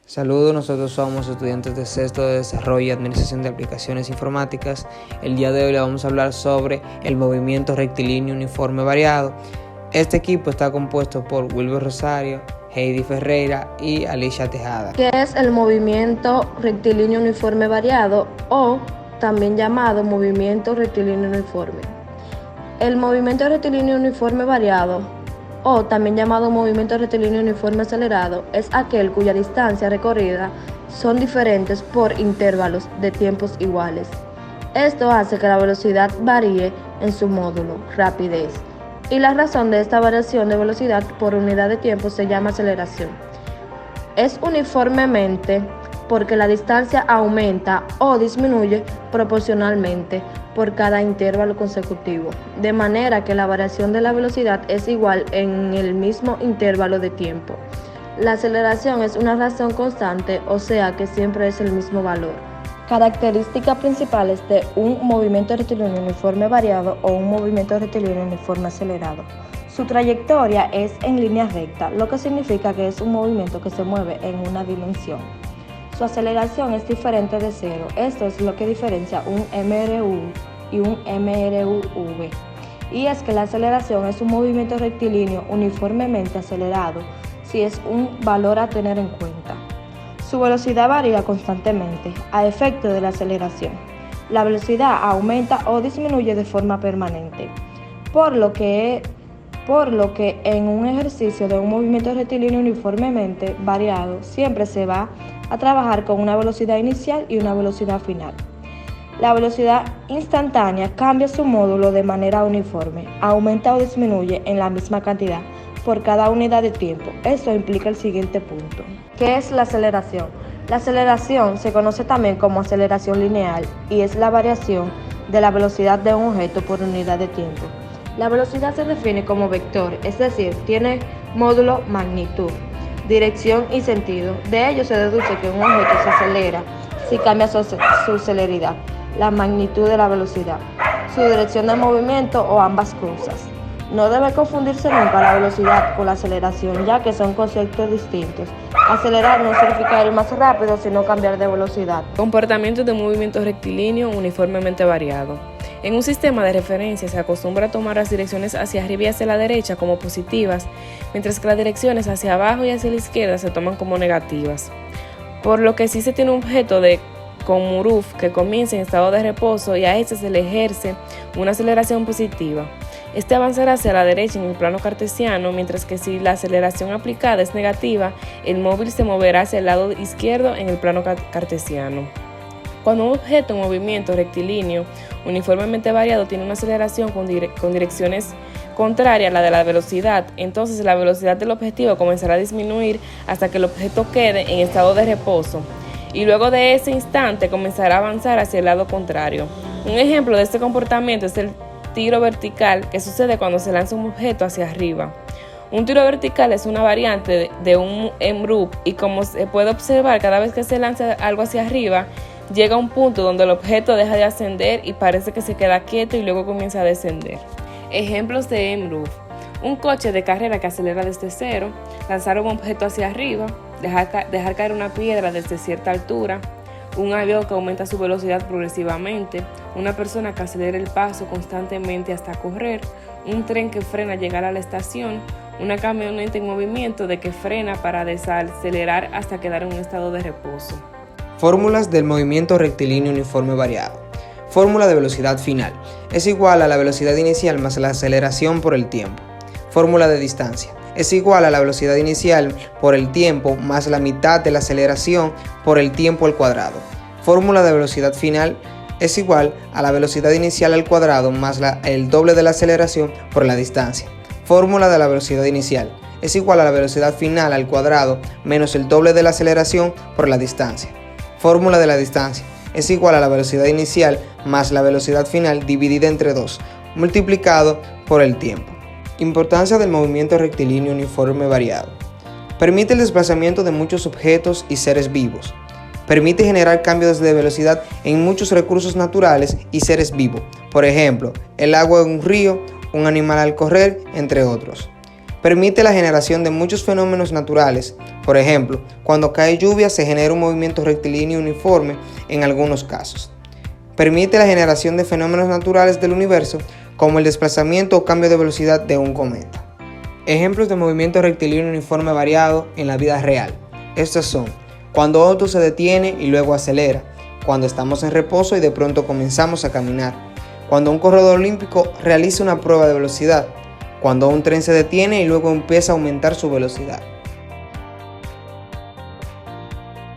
Saludos, nosotros somos estudiantes de sexto de Desarrollo y Administración de Aplicaciones Informáticas. El día de hoy le vamos a hablar sobre el movimiento rectilíneo uniforme variado. Este equipo está compuesto por Wilber Rosario, Heidi Ferreira y Alicia Tejada. ¿Qué es el movimiento rectilíneo uniforme variado o también llamado movimiento rectilíneo uniforme? El movimiento rectilíneo uniforme variado o también llamado movimiento rectilíneo uniforme acelerado es aquel cuya distancia recorrida son diferentes por intervalos de tiempos iguales. Esto hace que la velocidad varíe en su módulo, rapidez, y la razón de esta variación de velocidad por unidad de tiempo se llama aceleración. Es uniformemente porque la distancia aumenta o disminuye proporcionalmente por cada intervalo consecutivo, de manera que la variación de la velocidad es igual en el mismo intervalo de tiempo. La aceleración es una razón constante, o sea que siempre es el mismo valor. Características principales de un movimiento rectilíneo uniforme variado o un movimiento rectilíneo uniforme acelerado. Su trayectoria es en línea recta, lo que significa que es un movimiento que se mueve en una dimensión. Su aceleración es diferente de cero. Esto es lo que diferencia un MRU y un MRUV. Y es que la aceleración es un movimiento rectilíneo uniformemente acelerado si es un valor a tener en cuenta. Su velocidad varía constantemente a efecto de la aceleración. La velocidad aumenta o disminuye de forma permanente, por lo que en un ejercicio de un movimiento rectilíneo uniformemente variado siempre se va a trabajar con una velocidad inicial y una velocidad final. La velocidad instantánea cambia su módulo de manera uniforme, aumenta o disminuye en la misma cantidad por cada unidad de tiempo. Eso implica el siguiente punto. ¿Qué es la aceleración? La aceleración se conoce también como aceleración lineal y es la variación de la velocidad de un objeto por unidad de tiempo. La velocidad se define como vector, es decir, tiene módulo, magnitud, dirección y sentido. De ello se deduce que un objeto se acelera si cambia su celeridad, la magnitud de la velocidad, su dirección de movimiento o ambas cosas. No debe confundirse nunca la velocidad con la aceleración, ya que son conceptos distintos. Acelerar no significa ir más rápido, sino cambiar de velocidad. Comportamiento de un movimiento rectilíneo uniformemente variado. En un sistema de referencia se acostumbra a tomar las direcciones hacia arriba y hacia la derecha como positivas, mientras que las direcciones hacia abajo y hacia la izquierda se toman como negativas. Por lo que si se tiene un objeto con MURUF que comienza en estado de reposo y a este se le ejerce una aceleración positiva. Este avanzará hacia la derecha en el plano cartesiano, mientras que si la aceleración aplicada es negativa, el móvil se moverá hacia el lado izquierdo en el plano cartesiano. Cuando un objeto en movimiento rectilíneo uniformemente variado tiene una aceleración con direcciones contrarias a la de la velocidad, entonces la velocidad del objetivo comenzará a disminuir hasta que el objeto quede en estado de reposo, y luego de ese instante comenzará a avanzar hacia el lado contrario. Un ejemplo de este comportamiento es el tiro vertical, que sucede cuando se lanza un objeto hacia arriba. Un tiro vertical es una variante de un MRUV y como se puede observar, cada vez que se lanza algo hacia arriba, llega a un punto donde el objeto deja de ascender y parece que se queda quieto y luego comienza a descender. Ejemplos de MRUV: un coche de carrera que acelera desde cero, lanzar un objeto hacia arriba, dejar caer una piedra desde cierta altura, un avión que aumenta su velocidad progresivamente, una persona que acelera el paso constantemente hasta correr, un tren que frena al llegar a la estación, una camioneta en movimiento de que frena para desacelerar hasta quedar en un estado de reposo. Fórmulas del movimiento rectilíneo uniforme variado. Fórmula de velocidad final. Es igual a la velocidad inicial más la aceleración por el tiempo. Fórmula de distancia. Es igual a la velocidad inicial por el tiempo más la mitad de la aceleración por el tiempo al cuadrado. Fórmula de velocidad final es igual a la velocidad inicial al cuadrado más el doble de la aceleración por la distancia. Fórmula de la velocidad inicial es igual a la velocidad final al cuadrado menos el doble de la aceleración por la distancia. Fórmula de la distancia es igual a la velocidad inicial más la velocidad final dividida entre 2, multiplicado por el tiempo. Importancia del movimiento rectilíneo uniforme variado. Permite el desplazamiento de muchos objetos y seres vivos. Permite generar cambios de velocidad en muchos recursos naturales y seres vivos, por ejemplo, el agua en un río, un animal al correr, entre otros. Permite la generación de muchos fenómenos naturales. Por ejemplo, cuando cae lluvia se genera un movimiento rectilíneo uniforme en algunos casos. Permite la generación de fenómenos naturales del universo, como el desplazamiento o cambio de velocidad de un cometa. Ejemplos de movimiento rectilíneo uniforme variado en la vida real. Estos son: cuando auto se detiene y luego acelera, cuando estamos en reposo y de pronto comenzamos a caminar, cuando un corredor olímpico realiza una prueba de velocidad, cuando un tren se detiene y luego empieza a aumentar su velocidad.